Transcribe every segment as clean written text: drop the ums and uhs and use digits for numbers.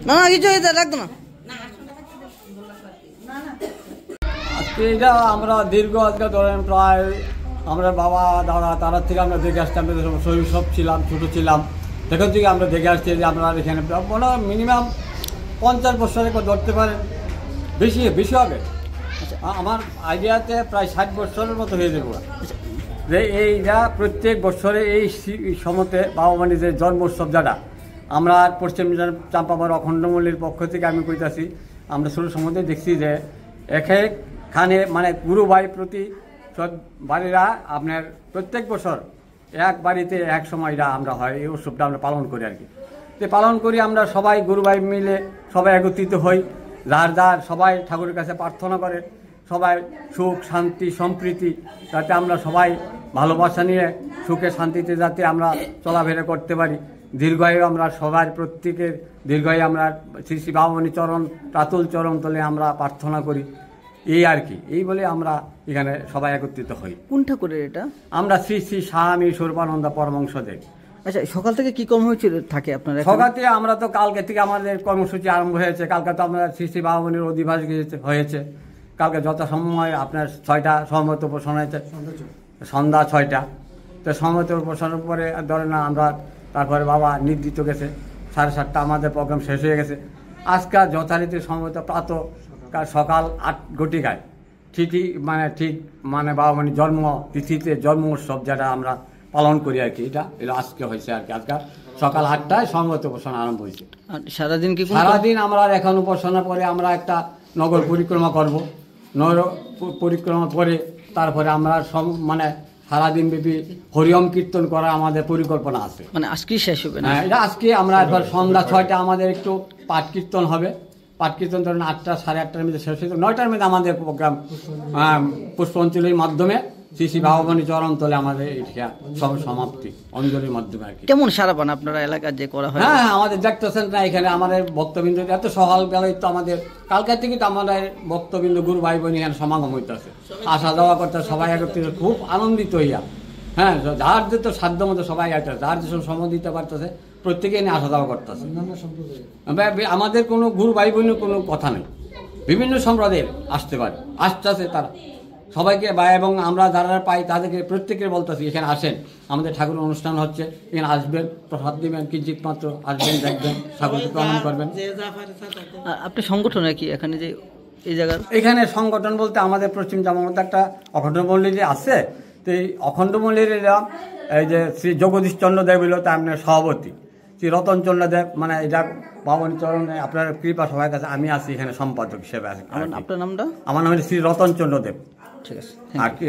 না না কিছু রাখতো না। আজকে এটা আমরা দীর্ঘ আজকে ধরেন প্রায় আমরা বাবা দাদা তারা থেকে আমরা দেখে আসছি, আমরা শৈশব ছিলাম, ছোটো ছিলাম, সেখান থেকে আমরা দেখে আসছি যে আমরা এখানে মনে মিনিমাম 50 বছরে ধরতে পারেন, বেশি হবে। আমার আইডিয়াতে প্রায় 60 বছরের মতো হয়ে যাবো। যে এইটা প্রত্যেক বছরে এই সময়তে বাবা মানে যে জন্ম উৎসব যারা আমরা পশ্চিম চাম্পাবার অখণ্ডমল্লির পক্ষ থেকে আমি কইতাছি, আমরা শুরু সময়তে দেখছি যে এখানে মানে গুরু ভাই প্রতি সব বাড়িরা আপনার প্রত্যেক বছর এক বাড়িতে এক সময়টা আমরা হয় এই উৎসবটা আমরা পালন করি আর কি। তো পালন করি আমরা সবাই গুরু ভাই মিলে সবাই একত্রিত হই, যার সবাই ঠাকুরের কাছে প্রার্থনা করে সবাই সুখ শান্তি সম্প্রীতি, যাতে আমরা সবাই ভালোবাসা নিয়ে সুখে শান্তিতে যাতে আমরা চলাফেরা করতে পারি, দীর্ঘায়ু আমরা সবার প্রত্যেকের দীর্ঘায়ু আমরা শ্রী শ্রী বাবামণি চরণ প্রাতুল চরণ তলে আমরা প্রার্থনা করি, এই আর কি। এই বলে আমরা এখানে সবাই একত্রিত হই। কোন ঠাকুরের এটা? আমরা শ্রী শ্রী স্বামী সর্বানন্দ পরমহংসদেব। আচ্ছা, সকাল থেকে কি কর্মসূচি থাকে আপনার? সকাল থেকে আমরা তো কালকে থেকে আমাদের কর্মসূচি আরম্ভ হয়েছে। কালকে তো আমরা শ্রী শ্রী বাবামণির অধিবাস হয়েছে। কালকে যথাসময় আপনার 6টা সম্মত উপাসনা হয়েছে, সন্ধ্যা 6টা। তো সম্মত উপাসনার পরে ধরেন না আমরা তারপরে বাবা নির্দিত গেছে 7:30 আমাদের প্রোগ্রাম শেষ হয়ে গেছে। আজকাল যথারীতি সম্মত প্রাত সকাল 8 ঘটিকায় ঠিক বাবামণি জন্ম তিথিতে জন্ম উৎসব যেটা আমরা পালন করি আর কি, এটা আজকে হয়েছে আর কি। আজকাল সকাল 8টায় সম্মত উপাসনা আরম্ভ হয়েছে। সারাদিন কি? সারাদিন আমরা এখন উপাসনা পরে আমরা একটা নগর পরিক্রমা করব। নগর পরিক্রমা করে তারপরে আমরা সারাদিন ব্যাপী হরিওম কীর্তন করা আমাদের পরিকল্পনা আছে। আজকেই শেষ হবে না? হ্যাঁ, এটা আজকে আমরা এবার সন্ধ্যা 6টা আমাদের একটু পাঠ কীর্তন হবে। পাঠ কীর্তন ধরেন 8টা 8:30 মধ্যে শেষ হয়েছে। 9টার মধ্যে আমাদের প্রোগ্রাম পুষ্পাঞ্জলির মাধ্যমে শ্রী শ্রী বাবামণি চরণ তলে আমাদের সব সমাপ্তি অঞ্জলির মাধ্যমে আর কি। কেমন সারা পান আপনারা এলাকার যে করা হয়? হ্যাঁ, আমাদের দেখতেছেন না এখানে আমাদের ভক্তবৃন্দ এত সকালবেলায় তো আমাদের কালকার থেকে তো আমাদের ভক্তবৃন্দ গুরু ভাই বোন এখানে সমাগম হইতেছে, আসা যাওয়া করতে সবাই একত্রিত খুব আনন্দিত হইয়া। হ্যাঁ, যার যে তো সাধ্য মতো সবাই আসতেছে, যার যে সময় দিতে পারতেছে প্রত্যেকে এনে আসা যাওয়া করতেছে। আমাদের কোনো গুরু ভাই বোনের কোনো কথা নেই, বিভিন্ন সম্প্রদায়ের আসতে পারে, আসতেছে তারা সবাইকে এবং আমরা যারা পাই তাদেরকে প্রত্যেকের বলতেছি এখানে আসেন, আমাদের ঠাকুরের অনুষ্ঠান হচ্ছে, এখানে আসবেন, প্রসাদ দিবেন, কিঞ্চিত মাত্র আসবেন, দেখবেন, ঠাকুরকে প্রণাম করবেন। আপনার সংগঠন কি এখানে যে এই জায়গার? এখানে সংগঠন বলতে আমাদের পশ্চিম জামামতে একটা অখণ্ড মন্দির আছে। তো এই অখণ্ড মন্দিরের এই যে শ্রী জগদীশ চন্দ্র দেব হইল তা আপনার সভাপতি, শ্রী রতন চন্দ্র দেব এটা বাবামণি চরণে আপনার কৃপা সবাই কাছে আমি আছি এখানে সম্পাদক হিসেবে আছি। আপনার নামটা? আমার নাম হচ্ছে শ্রী রতন চন্দ্র দেব। ঠিক আছে। আর কি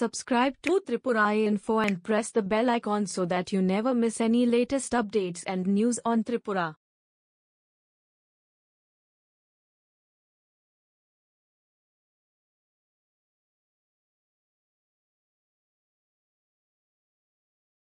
Subscribe to Tripura Info and press the bell icon so that you never miss any latest updates and news on Tripura.